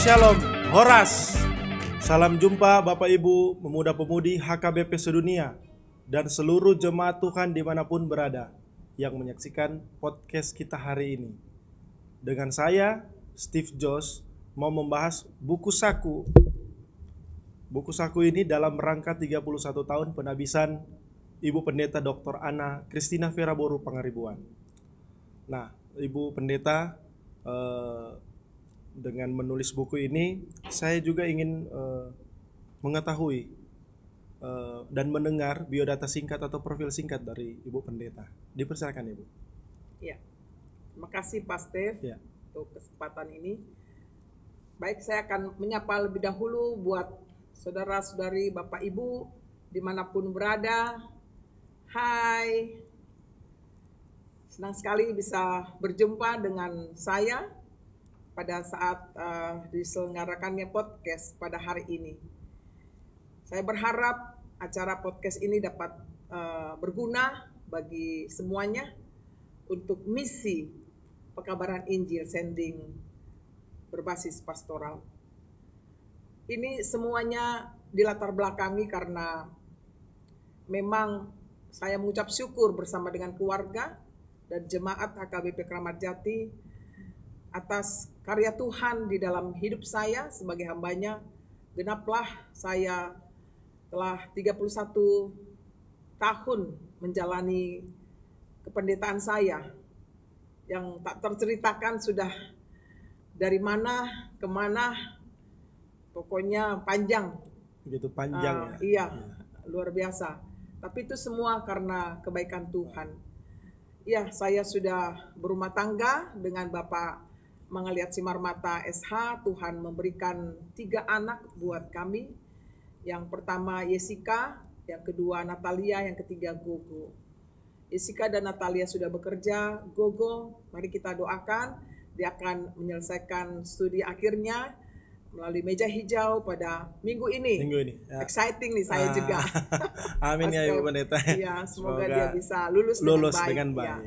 Shalom, Horas. Salam jumpa Bapak Ibu, pemuda-pemudi HKBP sedunia, dan seluruh jemaat Tuhan dimanapun berada yang menyaksikan podcast kita hari ini. Dengan saya, Steve Josh, mau membahas buku saku. Buku saku ini dalam rangka 31 tahun penabisan Ibu Pendeta Dr. Ana Christina Vera Boru Pangaribuan. Nah, Ibu Pendeta, dengan menulis buku ini, saya juga ingin mengetahui dan mendengar biodata singkat atau profil singkat dari Ibu Pendeta. Dipersilakan, Ibu. Ya, terima kasih Pak Steve untuk kesempatan ini. Baik, saya akan menyapa lebih dahulu buat saudara-saudari, Bapak Ibu, dimanapun berada. Hai, senang sekali bisa berjumpa dengan saya pada saat diselenggarakannya podcast pada hari ini. Saya berharap acara podcast ini dapat berguna bagi semuanya untuk misi pekabaran Injil sending berbasis pastoral. Ini semuanya dilatar belakangi karena memang saya mengucap syukur bersama dengan keluarga dan jemaat HKBP Kramat Jati atas karya Tuhan di dalam hidup saya sebagai hambanya. Genaplah saya telah 31 tahun menjalani kependetaan saya yang tak terceritakan sudah dari mana ke mana, pokoknya panjang. Begitu panjang Iya, luar biasa. Tapi itu semua karena kebaikan Tuhan. Ya, saya sudah berumah tangga dengan Bapak Mangaliat Simarmata SH. Tuhan memberikan 3 anak buat kami. Yang pertama Yesika, yang kedua Natalia, yang ketiga Gogo. Yesika dan Natalia sudah bekerja. Gogo, mari kita doakan, dia akan menyelesaikan studi akhirnya melalui meja hijau pada minggu ini. Ya. Exciting nih saya juga. Amin ya Ibu Pendeta. Ya, semoga dia bisa lulus dengan baik. Ya.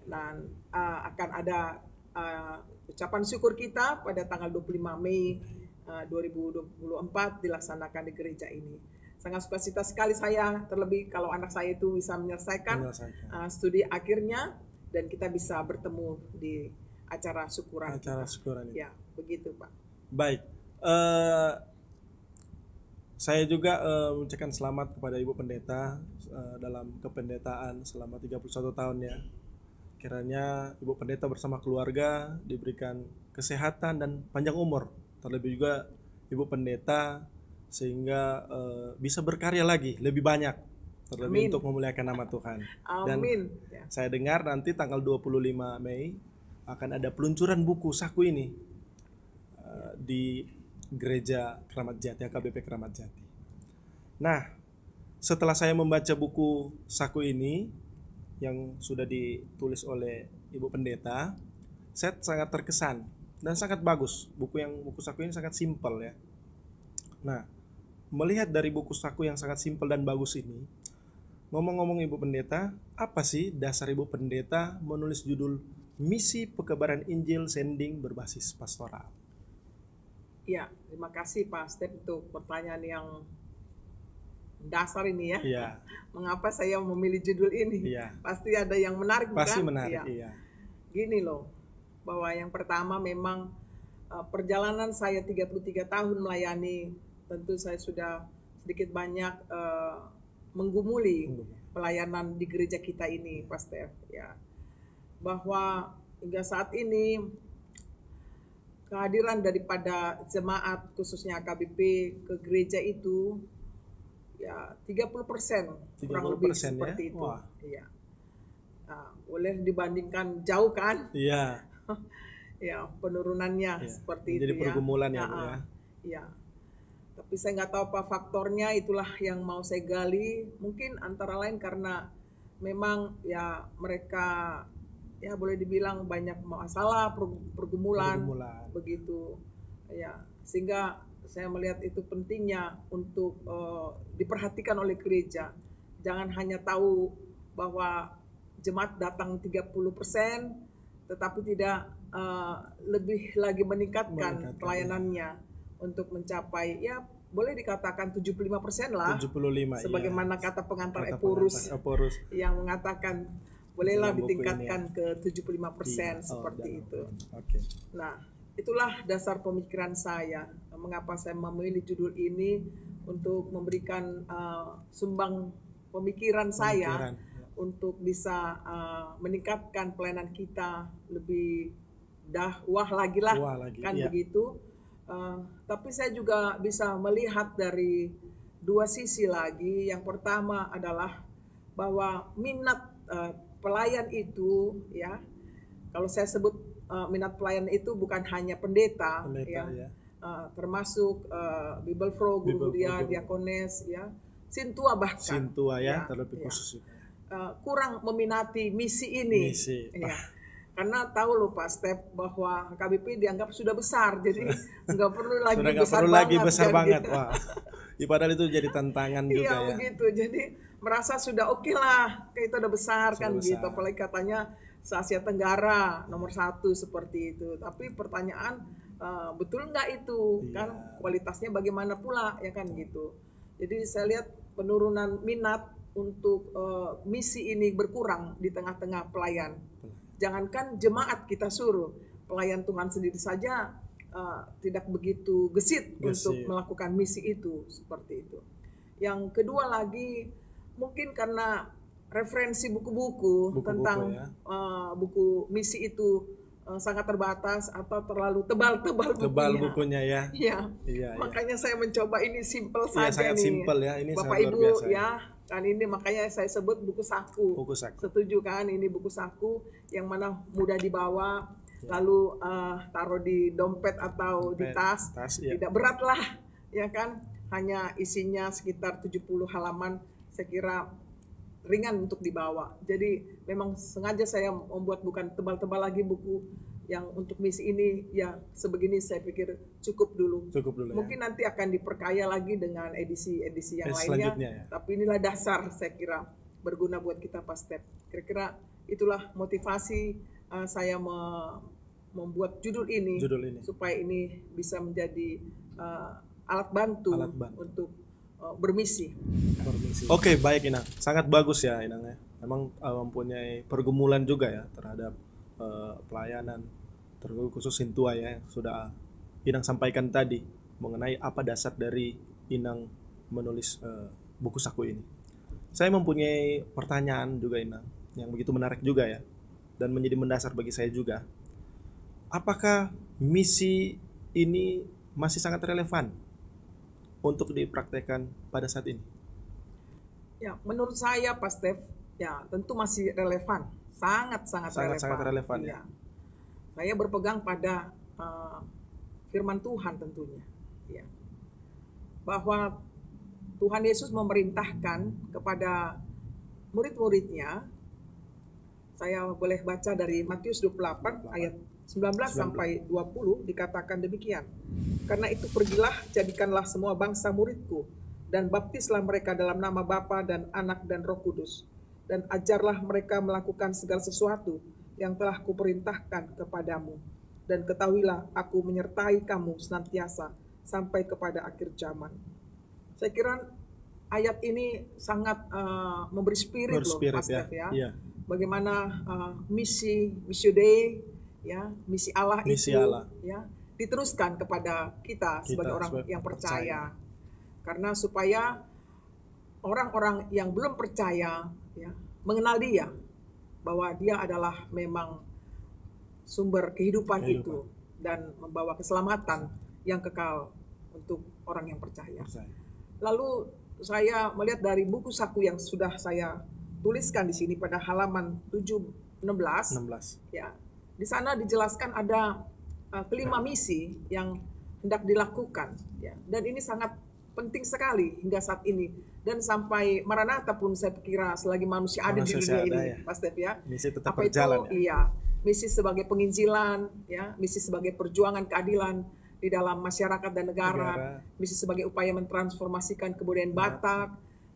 Dan akan ada ucapan syukur kita pada tanggal 25 Mei 2024 dilaksanakan di gereja ini. Sangat sukacita sekali saya, terlebih kalau anak saya itu bisa menyelesaikan studi akhirnya dan kita bisa bertemu di acara syukuran. Ya, begitu Pak. Baik. Saya juga mengucapkan selamat kepada Ibu Pendeta dalam kependetaan selama 31 tahun ya. Kiranya Ibu Pendeta bersama keluarga diberikan kesehatan dan panjang umur. Terlebih juga Ibu Pendeta sehingga bisa berkarya lagi lebih banyak. Terlebih untuk memuliakan nama Tuhan. Amin. Dan saya dengar nanti tanggal 25 Mei akan ada peluncuran buku saku ini di Gereja Kramat Jati, HKBP Kramat Jati. Nah, setelah saya membaca buku saku ini yang sudah ditulis oleh Ibu Pendeta, saya sangat terkesan dan sangat bagus. Buku saku ini sangat simpel ya. Nah, melihat dari buku saku yang sangat simpel dan bagus ini, ngomong-ngomong Ibu Pendeta, apa sih dasar Ibu Pendeta menulis judul Misi Pekabaran Injil Sending Berbasis Pastoral? Ya, terima kasih Pak Step untuk pertanyaan yang dasar ini ya. Iya. Mengapa saya memilih judul ini? Iya. Pasti ada yang menarik, Pasti bukan? menarik, Ya. iya. Gini loh, bahwa yang pertama memang perjalanan saya 33 tahun melayani, tentu saya sudah sedikit banyak menggumuli pelayanan di gereja kita ini, Pak Stef. Ya. Bahwa hingga saat ini kehadiran daripada jemaat khususnya KBP ke gereja itu ya 30% kurang lebih seperti itu. Wah. Iya. Nah, boleh dibandingkan jauh kan? Iya. Ya, penurunannya seperti jadi itu ya. Jadi pergumulan ya, Bu ya. Iya. Tapi saya nggak tahu apa faktornya, itulah yang mau saya gali. Mungkin antara lain karena memang ya mereka ya boleh dibilang banyak masalah, pergumulan. Begitu ya, sehingga saya melihat itu pentingnya untuk diperhatikan oleh gereja. Jangan hanya tahu bahwa jemaat datang 30%, tetapi tidak lebih lagi meningkatkan Meningkatkan, pelayanannya untuk mencapai ya boleh dikatakan 75% lah. 75 Sebagaimana kata pengantar Kata Eporus Eporus yang mengatakan bolehlah dalam buku ini ditingkatkan ke 75% Iya. seperti dalam itu. Oke. Nah, itulah dasar pemikiran saya. Mengapa saya memilih judul ini untuk memberikan sumbang pemikiran saya untuk bisa meningkatkan pelayanan kita lebih dakwah lagi lah, kan iya. begitu. Tapi saya juga bisa melihat dari dua sisi lagi. Yang pertama adalah bahwa minat pelayan itu, ya, kalau saya sebut minat pelayan itu bukan hanya pendeta ya. Termasuk Bibelfro, guru dia, diakones, ya, sintua bahkan. Sintua ya, terlebih khusus. Kurang meminati misi ini. Ya. Karena tahu loh Pak Step bahwa KBP dianggap sudah besar, jadi nggak perlu lagi besar banget. Wah, padahal itu jadi tantangan juga ya. Iya begitu, jadi merasa sudah oke lah, kita udah besar kan gitu. Apalagi katanya se-Asia Tenggara nomor 1 seperti itu. Tapi pertanyaan betul nggak itu kan, kualitasnya bagaimana pula ya kan gitu. Jadi saya lihat penurunan minat untuk misi ini berkurang di tengah-tengah pelayan. Jangankan jemaat kita suruh, pelayan Tuhan sendiri saja tidak begitu gesit untuk melakukan misi itu, seperti itu. Yang kedua lagi, mungkin karena referensi buku-buku tentang buku misi itu sangat terbatas atau terlalu tebal bukunya ya. Iya. Makanya saya mencoba ini simple saja sangat nih. Simple ya, ini Bapak Ibu biasa, ya. Kan ini makanya saya sebut buku saku. Setuju kan, ini buku saku yang mana mudah dibawa, lalu taruh di dompet atau di tas, tidak berat lah, ya kan. Hanya isinya sekitar 70 halaman, saya kira ringan untuk dibawa. Jadi memang sengaja saya membuat bukan tebal-tebal lagi buku yang untuk misi ini, ya sebegini saya pikir cukup dulu. Mungkin nanti akan diperkaya lagi dengan edisi-edisi yang lainnya. Ya. Tapi inilah dasar saya kira berguna buat kita Pak Step. Kira-kira itulah motivasi saya membuat judul ini supaya ini bisa menjadi alat bantu untuk bermisi. Oke, baik Inang. Sangat bagus ya Inang ya. Memang mempunyai pergumulan juga ya terhadap pelayanan, terkhusus khusus Sintua ya, yang sudah Inang sampaikan tadi mengenai apa dasar dari Inang menulis buku saku ini. Saya mempunyai pertanyaan juga Inang, yang begitu menarik juga ya, dan menjadi mendasar bagi saya juga. Apakah misi ini masih sangat relevan untuk dipraktekkan pada saat ini? Ya, menurut saya Pak Stef, ya tentu masih relevan, sangat relevan. Ya. Saya berpegang pada firman Tuhan tentunya, ya, bahwa Tuhan Yesus memerintahkan kepada murid-muridnya. Saya boleh baca dari Matius 28 ayat 19 sampai 20, dikatakan demikian. Karena itu pergilah, jadikanlah semua bangsa muridku, dan baptislah mereka dalam nama Bapa dan Anak dan Roh Kudus, dan ajarlah mereka melakukan segala sesuatu yang telah kuperintahkan kepadamu. Dan ketahuilah, aku menyertai kamu senantiasa sampai kepada akhir zaman. Saya kira ayat ini sangat memberi spirit loh, Pak Stef ya. Bagaimana missio Dei, ya, misi Allah itu ya diteruskan kepada kita sebagai orang yang percaya. Karena supaya orang-orang yang belum percaya ya mengenal Dia, bahwa Dia adalah memang sumber kehidupan itu dan membawa keselamatan yang kekal untuk orang yang percaya. Lalu saya melihat dari buku saku yang sudah saya tuliskan di sini pada halaman 16. Ya. Di sana dijelaskan ada kelima misi yang hendak dilakukan, ya. Dan ini sangat penting sekali hingga saat ini, dan sampai Maranatha pun saya kira selagi manusia ada di dunia ini, ya. Pak Stef ya. Misi tetap berjalan. Iya, misi sebagai penginjilan, ya, misi sebagai perjuangan keadilan di dalam masyarakat dan negara, misi sebagai upaya mentransformasikan kebudayaan Batak,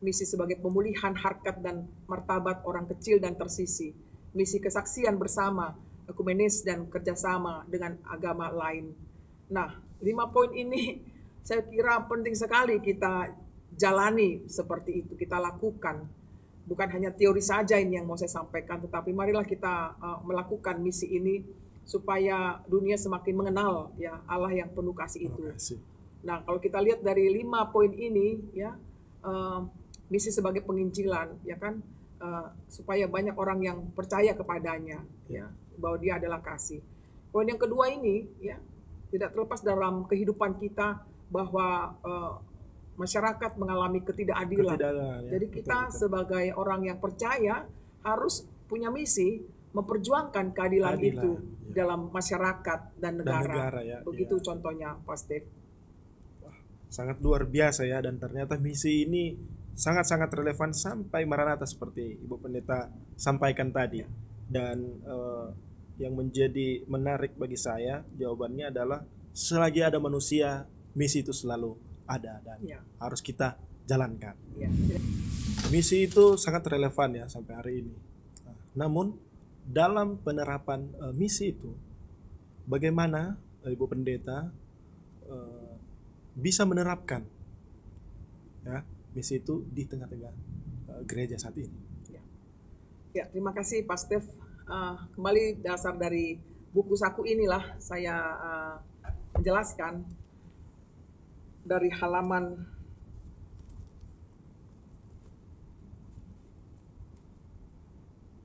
misi sebagai pemulihan harkat dan martabat orang kecil dan tersisi, misi kesaksian bersama ekumenis dan kerjasama dengan agama lain. Nah, 5 poin ini saya kira penting sekali kita jalani seperti itu, kita lakukan. Bukan hanya teori saja ini yang mau saya sampaikan, tetapi marilah kita melakukan misi ini supaya dunia semakin mengenal ya Allah yang penuh kasih itu. Nah, kalau kita lihat dari 5 poin ini ya, misi sebagai penginjilan ya kan, supaya banyak orang yang percaya kepadanya ya, bahwa dia adalah kasih. Poin yang kedua ini ya, tidak terlepas dalam kehidupan kita bahwa masyarakat mengalami ketidakadilan. Ya, jadi kita sebagai orang yang percaya harus punya misi memperjuangkan keadilan itu ya, dalam masyarakat dan negara. Ya, begitu ya. Contohnya Pak Steve. Sangat luar biasa ya, dan ternyata misi ini sangat-sangat relevan sampai Maranatha seperti Ibu Pendeta sampaikan tadi. Dan yang menjadi menarik bagi saya jawabannya adalah selagi ada manusia, misi itu selalu ada dan harus kita jalankan. Misi itu sangat relevan ya sampai hari ini. Namun dalam penerapan misi itu, bagaimana Ibu Pendeta bisa menerapkan ya misi itu di tengah-tengah gereja saat ini? Ya, terima kasih Pak Steve. Kembali dasar dari buku saku inilah saya menjelaskan dari halaman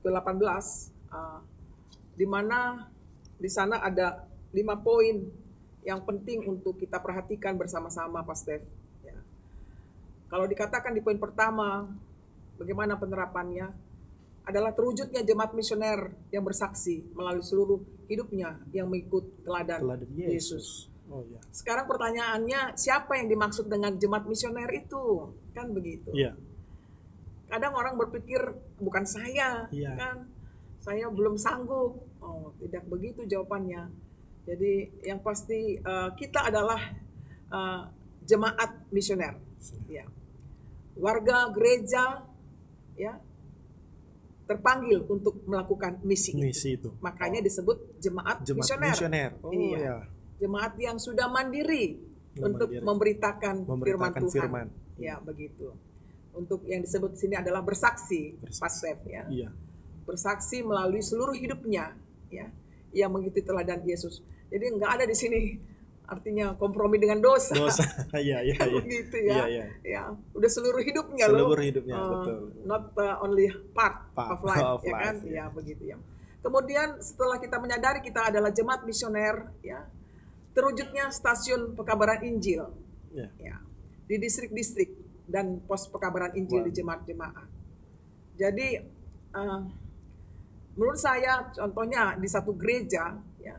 ke-18, di mana di sana ada 5 poin yang penting untuk kita perhatikan bersama-sama Pak Steve. Ya. Kalau dikatakan di poin pertama, bagaimana penerapannya, adalah terwujudnya jemaat misioner yang bersaksi melalui seluruh hidupnya yang mengikut teladan Yesus. Oh, ya. Sekarang pertanyaannya, siapa yang dimaksud dengan jemaat misioner itu? Kan begitu. Ya. Kadang orang berpikir bukan saya, kan saya belum sanggup. Oh, tidak begitu jawabannya. Jadi yang pasti kita adalah jemaat misioner. Ya. Warga gereja ya terpanggil untuk melakukan misi itu. Makanya disebut jemaat misioner. Oh, iya. Jemaat yang sudah mandiri untuk memberitakan firman Tuhan. Ya, begitu. Untuk yang disebut di sini adalah bersaksi. Pak Steve ya. Iya. Bersaksi melalui seluruh hidupnya ya, yang mengikuti teladan Yesus. Jadi enggak ada di sini artinya kompromi dengan dosa. Iya. Begitu ya. Ya, udah seluruh hidupnya loh. Seluruh hidupnya, betul. Not only part of life, ya kan? Ya, begitu ya. Kemudian setelah kita menyadari kita adalah jemaat misioner ya, terwujudnya stasiun pekabaran Injil ya, di distrik-distrik dan pos pekabaran Injil di jemaat-jemaat. Jadi menurut saya contohnya di satu gereja ya,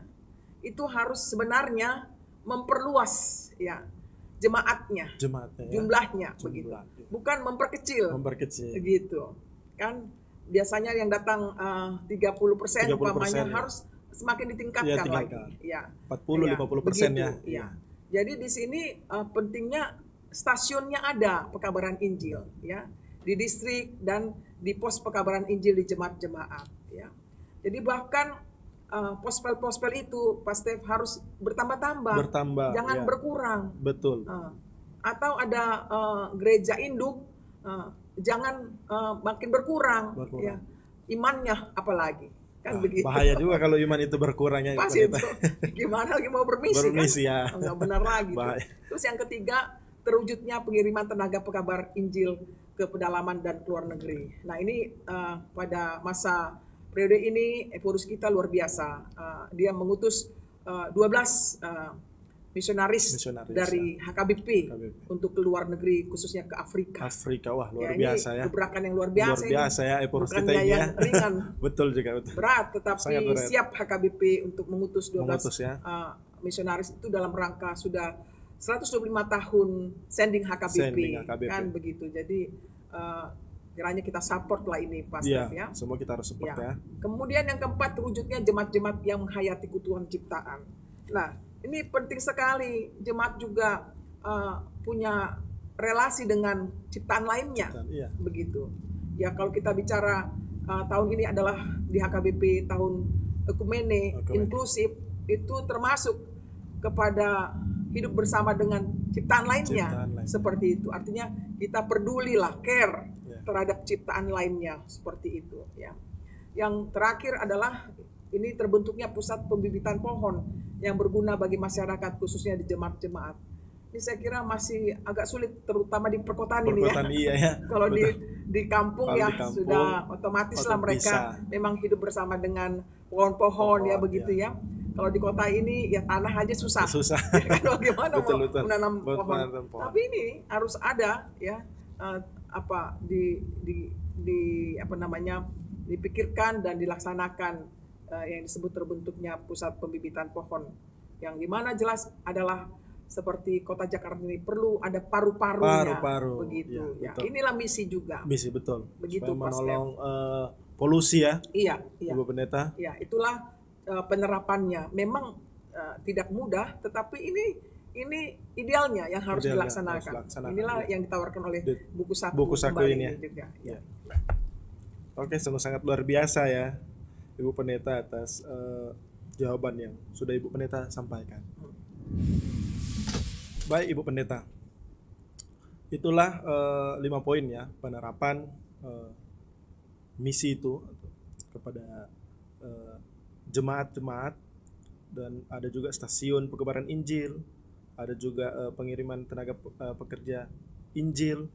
itu harus sebenarnya memperluas ya jemaatnya jumlahnya begitu, bukan memperkecil gitu kan. Biasanya yang datang 30% umpamanya harus semakin ditingkatkan lagi ya, 40-50% ya. Jadi di sini pentingnya stasiunnya ada pekabaran Injil ya, di distrik dan di pos pekabaran Injil di jemaat-jemaat ya. Jadi bahkan pospel-pospel itu Pak Steve harus bertambah, jangan berkurang. Betul. Atau ada gereja induk, jangan makin berkurang. Ya. Imannya apalagi. Kan begitu. Bahaya juga kalau iman itu berkurangnya. Pas itu. Gimana lagi mau bermisi kan? Ya. Nggak benar lagi. Terus yang ketiga, terwujudnya pengiriman tenaga pekabar Injil ke pedalaman dan keluar negeri. Nah ini pada masa periode ini Epurus kita luar biasa. Dia mengutus 12 misionaris dari HKBP untuk ke luar negeri, khususnya ke Afrika. Wah luar biasa ya. Gebrakan yang luar biasa. Luar biasa ya Epurus kita ini ya. Ringan. Betul juga. Berat, tetapi berat. Siap HKBP untuk mengutus 12 misionaris itu dalam rangka sudah 125 tahun sending HKBP. Kan begitu. Jadi kiranya kita support lah ini Pak Steve ya. Semua kita harus support ya. Kemudian yang keempat, terwujudnya jemaat-jemaat yang menghayati keutuhan ciptaan. Nah, ini penting sekali. Jemaat juga punya relasi dengan ciptaan lainnya. Begitu. Ya kalau kita bicara tahun ini adalah di HKBP tahun ekumene, inklusif, itu termasuk kepada hidup bersama dengan ciptaan lainnya. Seperti itu. Artinya kita pedulilah, care terhadap ciptaan lainnya, seperti itu ya. Yang terakhir adalah ini terbentuknya pusat pembibitan pohon yang berguna bagi masyarakat, khususnya di jemaat-jemaat. Ini saya kira masih agak sulit, terutama di perkotaan ini ya. Iya, ya. Kalau di kampung ya sudah otomatis lah mereka memang hidup bersama dengan pohon-pohon ya begitu ya. Kalau di kota ini ya tanah aja susah. Ya kan, bagaimana mau menanam pohon? Tapi ini harus ada ya dipikirkan dan dilaksanakan yang disebut terbentuknya pusat pembibitan pohon, yang dimana jelas adalah seperti kota Jakarta ini perlu ada paru-parunya, begitu ya. Inilah misi juga. Misi betul. Begitu supaya menolong polusi ya. Iya. Ibu Pendeta. Iya, itulah penerapannya. Memang tidak mudah, tetapi ini idealnya yang harus dilaksanakan. Inilah yang ditawarkan oleh buku saku ini juga. Ya. Oke, sangat luar biasa ya Ibu Pendeta atas jawaban yang sudah Ibu Pendeta sampaikan. Baik Ibu Pendeta, itulah 5 poin ya penerapan misi itu kepada jemaat-jemaat, dan ada juga stasiun penyebaran Injil, ada juga pengiriman tenaga pekerja Injil,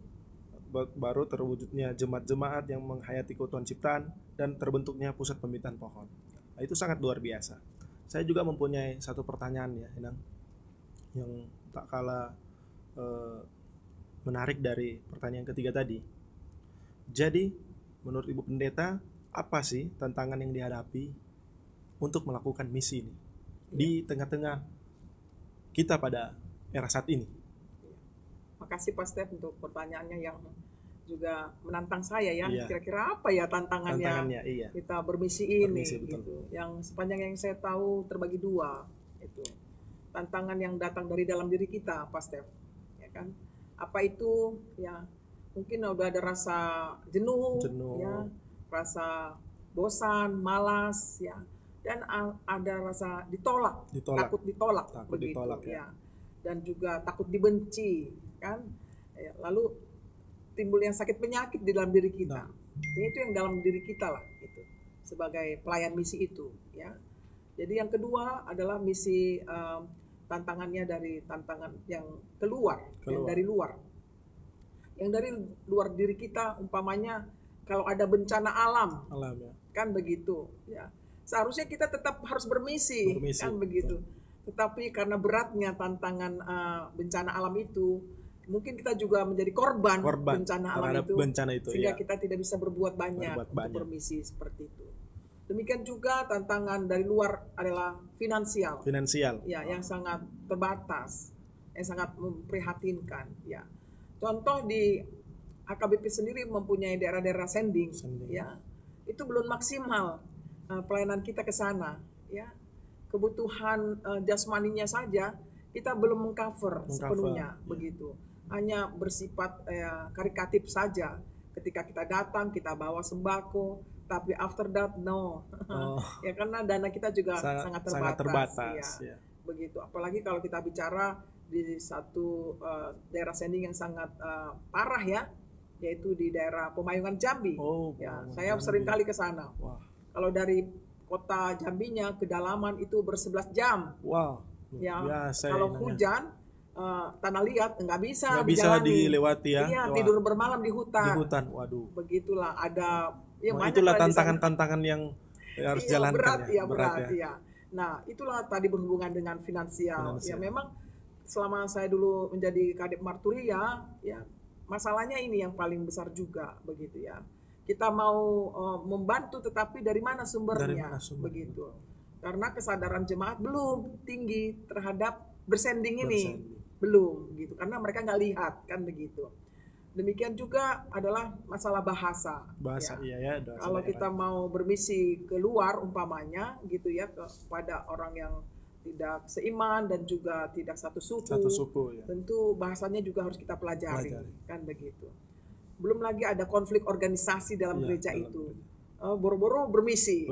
baru terwujudnya jemaat-jemaat yang menghayati keutuhan ciptaan, dan terbentuknya pusat pembibitan pohon. Nah, itu sangat luar biasa. Saya juga mempunyai satu pertanyaan ya, Inang, yang tak kalah menarik dari pertanyaan ketiga tadi. Jadi, menurut Ibu Pendeta, apa sih tantangan yang dihadapi untuk melakukan misi ini di tengah-tengah kita pada era saat ini? Makasih Pak Steph untuk pertanyaannya yang juga menantang saya ya. Kira-kira apa ya tantangannya kita bermisi ini gitu. Yang sepanjang yang saya tahu terbagi 2 itu. Tantangan yang datang dari dalam diri kita, Pak Steph, ya kan? Apa itu? Ya, mungkin udah ada rasa jenuh. Ya, rasa bosan, malas, ya, dan ada rasa takut ditolak, begitu, ya. Dan juga takut dibenci, kan? Ya, lalu timbul yang sakit penyakit di dalam diri kita. Jadi itu yang dalam diri kita lah, gitu. Sebagai pelayan misi itu, ya. Jadi yang kedua adalah misi tantangannya dari tantangan yang keluar. Yang dari luar. Yang dari luar diri kita, umpamanya kalau ada bencana alam ya. Kan begitu. Ya. Seharusnya kita tetap harus bermisi kan begitu. Tetapi karena beratnya tantangan bencana alam itu, mungkin kita juga menjadi korban bencana alam itu, sehingga kita tidak bisa berbuat banyak untuk bermisi seperti itu. Demikian juga tantangan dari luar adalah finansial. Ya, yang sangat terbatas, yang sangat memprihatinkan. Ya, contoh di HKBP sendiri mempunyai daerah-daerah sending. Ya, itu belum maksimal pelayanan kita ke sana. Ya, kebutuhan jasmaninya saja kita belum mengcover sepenuhnya, begitu. Hanya bersifat karitatif saja. Ketika kita datang, kita bawa sembako. Tapi after that no, ya karena dana kita juga sangat terbatas ya. Begitu. Apalagi kalau kita bicara di satu daerah sending yang sangat parah ya, yaitu di daerah Pemayungan Jambi. Saya sering kali ke sana. Kalau dari kota Jambinya kedalaman itu ber-11 jam. Ya, kalau hujan tanah liat nggak bisa dilewati ya. Iya, tidur bermalam di hutan. Waduh. Begitulah ada. Ya, itulah tantangan-tantangan yang harus jalankan. Berat ya. Nah, itulah tadi berhubungan dengan finansial. Ya, memang selama saya dulu menjadi Kadep Marturia, ya masalahnya ini yang paling besar juga, begitu ya. Kita mau membantu, tetapi dari mana sumbernya, begitu. Karena kesadaran jemaat belum tinggi terhadap bersending ini, belum, gitu. Karena mereka nggak lihat, kan begitu. Demikian juga adalah masalah bahasa. Ya. Kalau kita mau bermisi keluar umpamanya gitu ya, kepada orang yang tidak seiman dan juga tidak satu suku ya. Tentu bahasanya juga harus kita pelajari. Kan begitu. Belum lagi ada konflik organisasi dalam gereja itu. Boro-boro bermisi.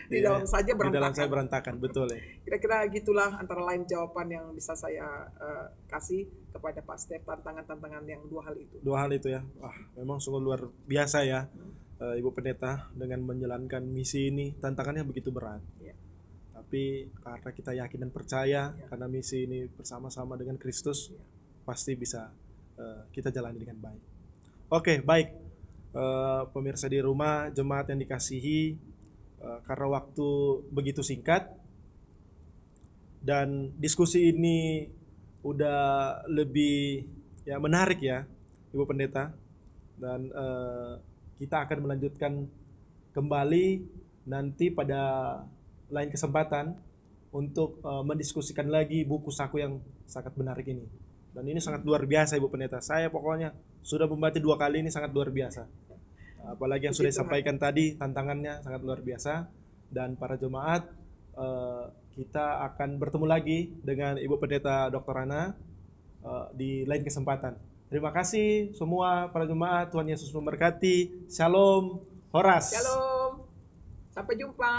Di dalam saja Di dalam saya berantakan. berantakan, betul ya. Kira-kira gitulah antara lain jawaban yang bisa saya kasih kepada Pak Stef, tantangan-tantangan yang dua hal itu. Dua hal itu ya. Wah, memang sungguh luar biasa ya, Ibu Pendeta, dengan menjalankan misi ini. Tantangannya begitu berat. Ya. Tapi karena kita yakin dan percaya, karena misi ini bersama-sama dengan Kristus, pasti bisa kita jalani dengan baik. Oke, baik. Pemirsa di rumah, jemaat yang dikasihi, karena waktu begitu singkat dan diskusi ini udah lebih ya menarik ya, Ibu Pendeta, dan kita akan melanjutkan kembali nanti pada lain kesempatan untuk mendiskusikan lagi buku saku yang sangat menarik ini. Dan ini sangat luar biasa, Ibu Pendeta. Saya pokoknya sudah membaca 2 kali, ini sangat luar biasa. Apalagi yang sudah disampaikan tadi, tantangannya sangat luar biasa. Dan para jemaat, kita akan bertemu lagi dengan Ibu Pendeta Dr. Rana di lain kesempatan. Terima kasih semua para jemaat. Tuhan Yesus memberkati. Shalom, Horas. Shalom, sampai jumpa.